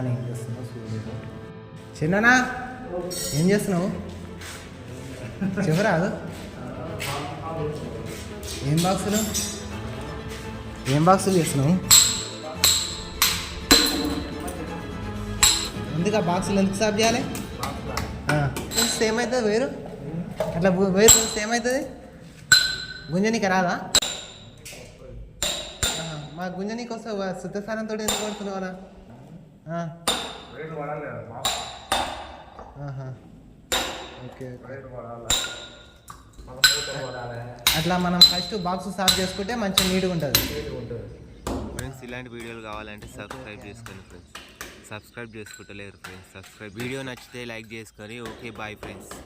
చిన్న ఏం చేస్తున్నావు చూడలేదు. చిన్ననా ఏం చేస్తున్నావు చెప్పరాదు. ఏం బాక్సులు చేస్తున్నావు? ఎందుకు ఆ బాక్సులు ఎందుకు సాఫ్ చేయాలి? సేమ్ అవుతుంది వేరు, అట్లా వేరు సేమ్ అవుతుంది. గుంజనీకి రాదా? మా గుంజనీకి వస్తే శుద్ధస్థానంతో ఎందుకు పడుతున్నావా? ఓకే, అట్లా మనం ఫస్ట్ బాక్స్ సాఫ్ చేసుకుంటే మంచిగా నీట్గా ఉంటుంది. ఫ్రెండ్స్ ఇలాంటి వీడియోలు కావాలంటే సబ్స్క్రైబ్ చేసుకోండి ఫ్రెండ్స్. సబ్స్క్రైబ్ చేసుకుంటలేరు ఫ్రెండ్స్. వీడియో నచ్చితే లైక్ చేసుకొని. Okay, bye friends.